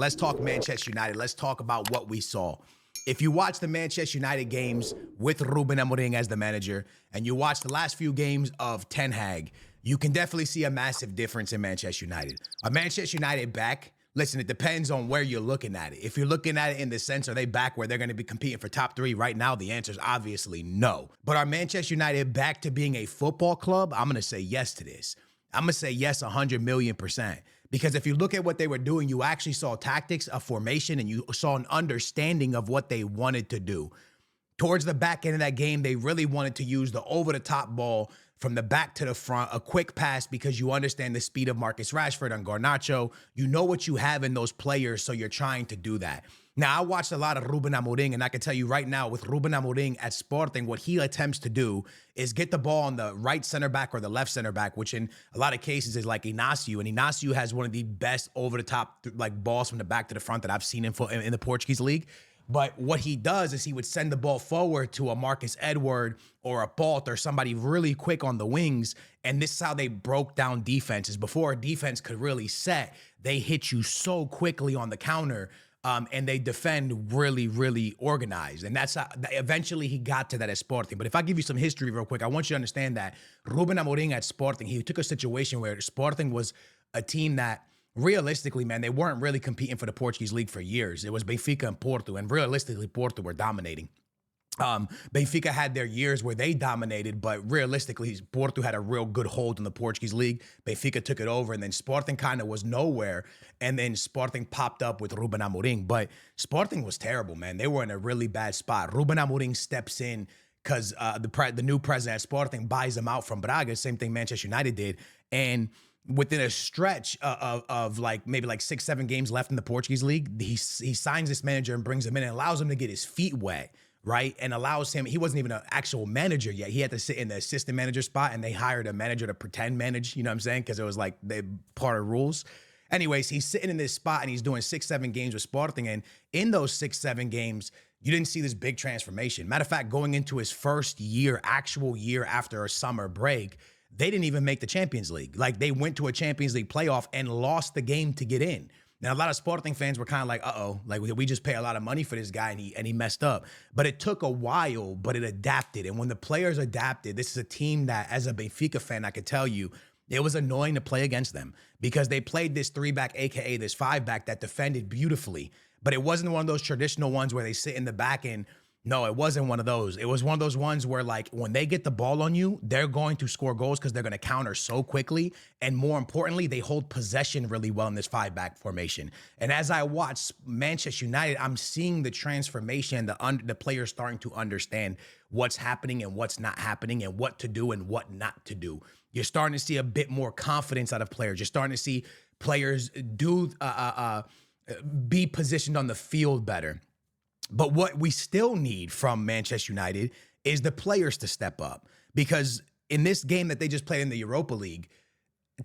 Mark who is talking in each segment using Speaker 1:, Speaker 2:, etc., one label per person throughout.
Speaker 1: Let's talk Manchester United. Let's talk about what we saw. If you watch the Manchester United games with Ruben Amorim as the manager, and you watch the last few games of Ten Hag, you can definitely see a massive difference in Manchester United. A Manchester United back, listen, it depends on where you're looking at it. If you're looking at it in the sense, are they back where they're going to be competing for top three right now? The answer is obviously no. But are Manchester United back to being a football club? I'm going to say yes to this. I'm going to say yes 100 million%. Because if you look at what they were doing, you actually saw tactics, a formation, and you saw an understanding of what they wanted to do. Towards the back end of that game, they really wanted to use the over-the-top ball from the back to the front, a quick pass, because you understand the speed of Marcus Rashford and Garnacho. You know what you have in those players, so you're trying to do that. Now, I watched a lot of Ruben Amorim, and I can tell you right now, with Ruben Amorim at Sporting, what he attempts to do is get the ball on the right center back or the left center back, which in a lot of cases is like Inacio, and Inacio has one of the best over-the-top like balls from the back to the front that I've seen in the Portuguese league. But what he does is he would send the ball forward to a Marcus Edward or a Balt or somebody really quick on the wings. And this is how they broke down defenses. Before a defense could really set, they hit you so quickly on the counter, and they defend really, really organized. And that's how eventually he got to that at Sporting. But if I give you some history real quick, I want you to understand that Ruben Amorim at Sporting, he took a situation where Sporting was a team that, realistically, man, they weren't really competing for the Portuguese league for years. It was Benfica and Porto, and realistically, Porto were dominating. Benfica had their years where they dominated, but realistically, Porto had a real good hold on the Portuguese league. Benfica took it over, and then Sporting kind of was nowhere, and then Sporting popped up with Ruben Amorim. But Sporting was terrible, man. They were in a really bad spot. Ruben Amorim steps in because the new president at Sporting buys them out from Braga, same thing Manchester United did, and within a stretch of like maybe like 6-7 games left in the Portuguese league, he signs this manager and brings him in and allows him to get his feet wet, right? And allows him, he wasn't even an actual manager yet. He had to sit in the assistant manager spot, and they hired a manager to pretend manage, you know what I'm saying? Because it was like part of rules. Anyways, he's sitting in this spot and he's doing 6-7 games with Sporting. And in those 6-7 games, you didn't see this big transformation. Matter of fact, going into his first year, actual year after a summer break, they didn't even make the Champions League. Like, they went to a Champions League playoff and lost the game to get in. Now, a lot of Sporting fans were kind of like, uh-oh, like we just pay a lot of money for this guy and he messed up. But it took a while, but it adapted. And when the players adapted, this is a team that, as a Benfica fan, I could tell you, it was annoying to play against them because they played this 3-back, aka this 5-back that defended beautifully. But it wasn't one of those traditional ones where they sit in the back and, no, it wasn't one of those. It was one of those ones where, like, when they get the ball on you, they're going to score goals because they're going to counter so quickly. And more importantly, they hold possession really well in this 5-back formation. And as I watch Manchester United, I'm seeing the transformation, the players starting to understand what's happening and what's not happening and what to do and what not to do. You're starting to see a bit more confidence out of players. You're starting to see players be positioned on the field better. But what we still need from Manchester United is the players to step up. Because in this game that they just played in the Europa League,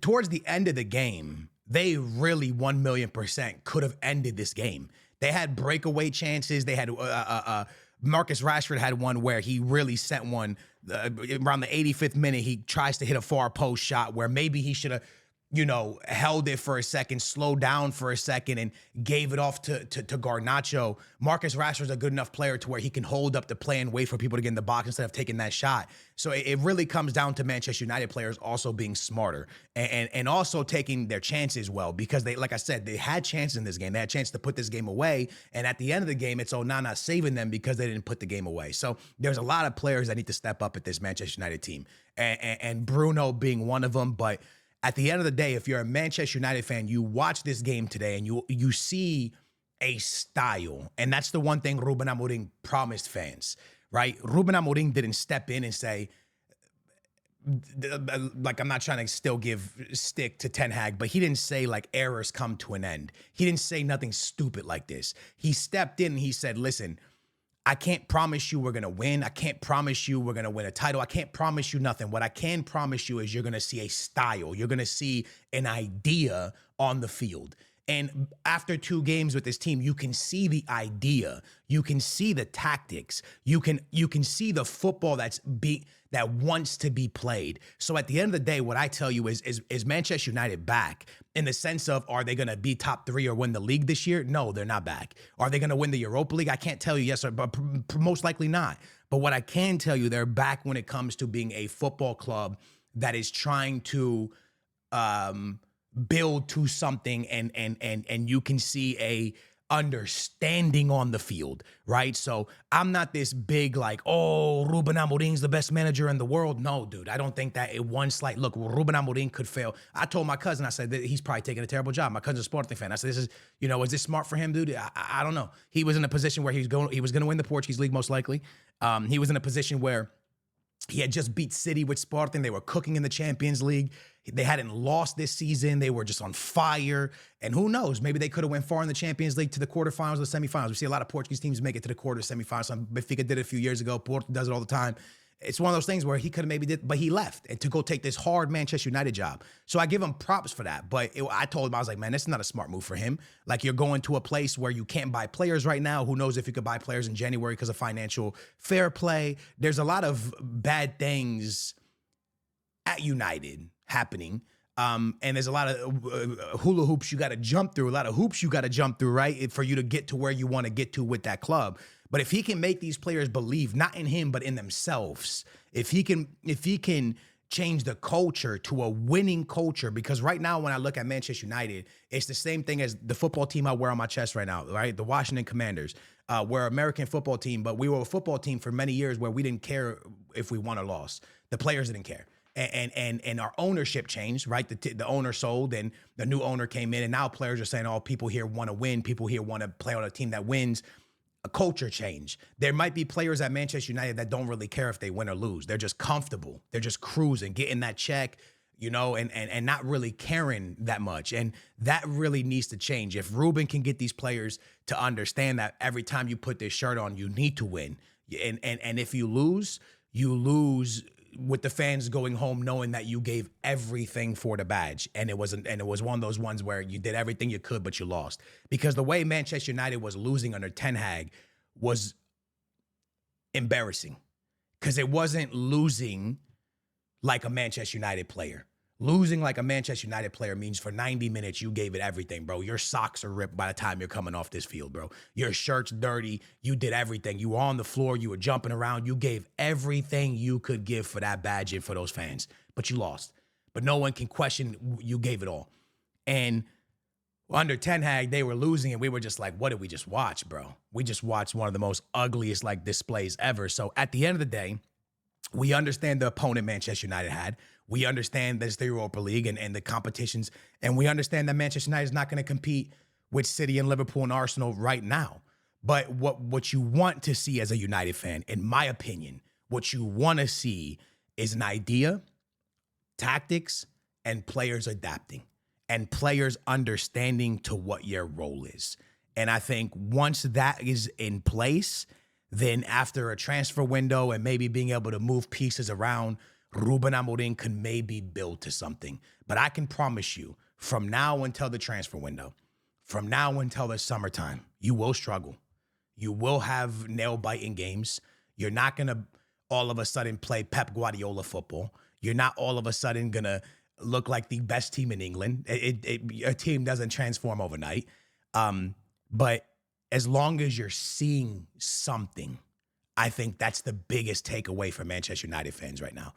Speaker 1: towards the end of the game, they really 1,000,000% could have ended this game. They had breakaway chances. They had Marcus Rashford had one where he really sent one around the 85th minute. He tries to hit a far post shot where maybe he should have, held it for a second, slowed down for a second, and gave it off to Garnacho. Marcus Rashford's a good enough player to where he can hold up the play and wait for people to get in the box instead of taking that shot. So it really comes down to Manchester United players also being smarter and also taking their chances well, because they, like I said, they had chances in this game. They had a chance to put this game away, and at the end of the game, it's Onana saving them because they didn't put the game away. So there's a lot of players that need to step up at this Manchester United team, and Bruno being one of them. But at the end of the day, if you're a Manchester United fan, you watch this game today and you see a style. And that's the one thing Ruben Amorim promised fans, right? Ruben Amorim didn't step in and say, like, I'm not trying to still give stick to Ten Hag, but he didn't say, like, errors come to an end. He didn't say nothing stupid like this. He stepped in and he said, listen, I can't promise you we're going to win. I can't promise you we're going to win a title. I can't promise you nothing. What I can promise you is you're going to see a style. You're going to see an idea on the field. And after 2 games with this team, you can see the idea, you can see the tactics, you can see the football that wants to be played. So at the end of the day, what I tell you is Manchester United back in the sense of, are they going to be top 3 or win the league this year? No, they're not back. Are they going to win the Europa League? I can't tell you yes, but most likely not. But what I can tell you, they're back when it comes to being a football club that is trying to build to something, and you can see a understanding on the field, right? So I'm not this big like, oh, Ruben Amorim's the best manager in the world. No, dude, I don't think that it one slight look, Ruben Amorim could fail. I told my cousin, I said that he's probably taking a terrible job. My cousin's a Sporting fan. I said, is this smart for him, dude? I don't know. He was in a position where he was going to win the Portuguese league most likely. He was in a position where he had just beat City with Sporting. They were cooking in the Champions League. They hadn't lost this season. They were just on fire. And who knows? Maybe they could have went far in the Champions League to the quarterfinals or the semifinals. We see a lot of Portuguese teams make it to the quarter semifinals. Benfica did it a few years ago. Porto does it all the time. It's one of those things where he could have maybe did, but he left and to go take this hard Manchester United job. So I give him props for that. But I told him, I was like, man, this is not a smart move for him. Like, you're going to a place where you can't buy players right now. Who knows if you could buy players in January because of financial fair play. There's a lot of bad things at United happening. And there's a lot of hula hoops you got to jump through, right? For you to get to where you want to get to with that club. But if he can make these players believe not in him, but in themselves, if he can change the culture to a winning culture, because right now when I look at Manchester United, it's the same thing as the football team I wear on my chest right now, right? The Washington Commanders. We're an American football team, but we were a football team for many years where we didn't care if we won or lost. The players didn't care. And our ownership changed, right? The owner sold and the new owner came in, and now players are saying, oh, people here want to win. People here want to play on a team that wins. A culture change. There might be players at Manchester United that don't really care if they win or lose. They're just comfortable. They're just cruising, getting that check, and not really caring that much. And that really needs to change. If Ruben can get these players to understand that every time you put this shirt on, you need to win. And if you lose with the fans going home knowing that you gave everything for the badge. And it was one of those ones where you did everything you could, but you lost. Because the way Manchester United was losing under Ten Hag was embarrassing. Because it wasn't losing like a Manchester United player. Losing like a Manchester United player means for 90 minutes, you gave it everything, bro. Your socks are ripped by the time you're coming off this field, bro. Your shirt's dirty. You did everything. You were on the floor. You were jumping around. You gave everything you could give for that badge and for those fans, but you lost. But no one can question you gave it all. And under Ten Hag, they were losing, and we were just like, what did we just watch, bro? We just watched one of the most ugliest displays ever. So at the end of the day, we understand the opponent Manchester United had. We understand there's the Europa League and the competitions, and we understand that Manchester United is not going to compete with City and Liverpool and Arsenal right now. But what you want to see as a United fan, in my opinion, what you want to see is an idea, tactics, and players adapting, and players understanding to what your role is. And I think once that is in place, then after a transfer window and maybe being able to move pieces around, Ruben Amorim can maybe build to something. But I can promise you, from now until the transfer window, from now until the summertime, you will struggle. You will have nail-biting games. You're not going to all of a sudden play Pep Guardiola football. You're not all of a sudden going to look like the best team in England. A team doesn't transform overnight. But as long as you're seeing something, I think that's the biggest takeaway for Manchester United fans right now.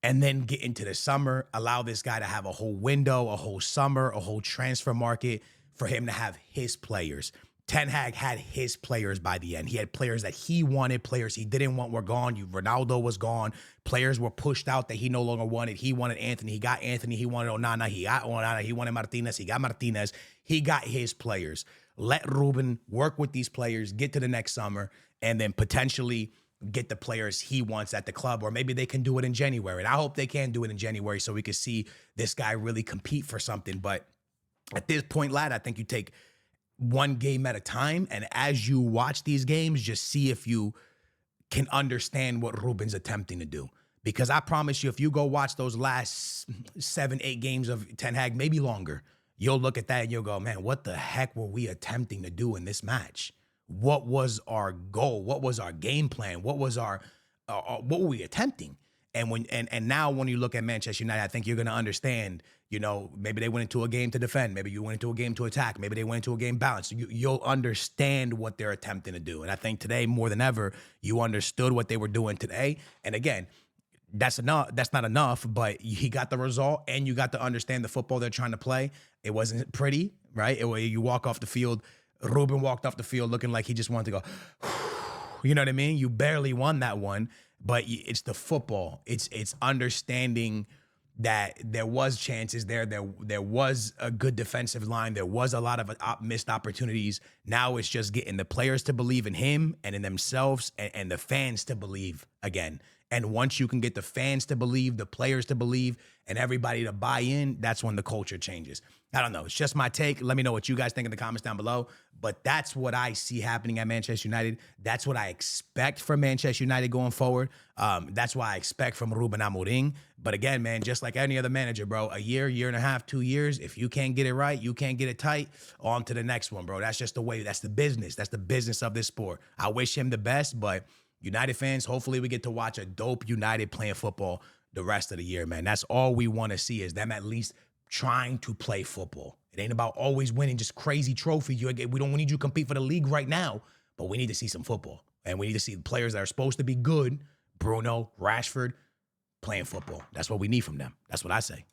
Speaker 1: And then get into the summer, allow this guy to have a whole window, a whole summer, a whole transfer market for him to have his players. Ten Hag had his players by the end. He had players that he wanted, players he didn't want were gone. Ronaldo was gone. Players were pushed out that he no longer wanted. He wanted Anthony. He got Anthony. He wanted Onana. He got Onana. He wanted Martinez. He got Martinez. He got his players. Let Ruben work with these players, get to the next summer, and then potentially get the players he wants at the club, or maybe they can do it in January. And I hope they can do it in January so we can see this guy really compete for something. But at this point, lad, I think you take one game at a time. And as you watch these games, just see if you can understand what Ruben's attempting to do. Because I promise you, if you go watch those last 7-8 games of Ten Hag, maybe longer, you'll look at that and you'll go, man, what the heck were we attempting to do in this match? What was our goal? What was our game plan? What was what were we attempting? And now when you look at Manchester United, I think you're gonna understand. Maybe they went into a game to defend. Maybe you went into a game to attack. Maybe they went into a game balanced. You'll understand what they're attempting to do. And I think today more than ever, you understood what they were doing today. And again, that's enough. That's not enough, but he got the result, and you got to understand the football they're trying to play. It wasn't pretty, right? You walk off the field. Ruben walked off the field looking like he just wanted to go. You know what I mean? You barely won that one, but it's the football. It's understanding that there was chances there. There was a good defensive line. There was a lot of missed opportunities. Now it's just getting the players to believe in him and in themselves, and the fans to believe again. And once you can get the fans to believe, the players to believe, and everybody to buy in, that's when the culture changes. I don't know. It's just my take. Let me know what you guys think in the comments down below. But that's what I see happening at Manchester United. That's what I expect from Manchester United going forward. That's what I expect from Ruben Amorim. But again, man, just like any other manager, bro, a year and a half, 2 years, if you can't get it right, you can't get it tight, on to the next one, bro. That's just the way. That's the business. That's the business of this sport. I wish him the best, but United fans, hopefully we get to watch a dope United playing football the rest of the year, man. That's all we want to see, is them at least trying to play football. It ain't about always winning just crazy trophies. We don't need you to compete for the league right now, but we need to see some football. And we need to see the players that are supposed to be good, Bruno, Rashford, playing football. That's what we need from them. That's what I say.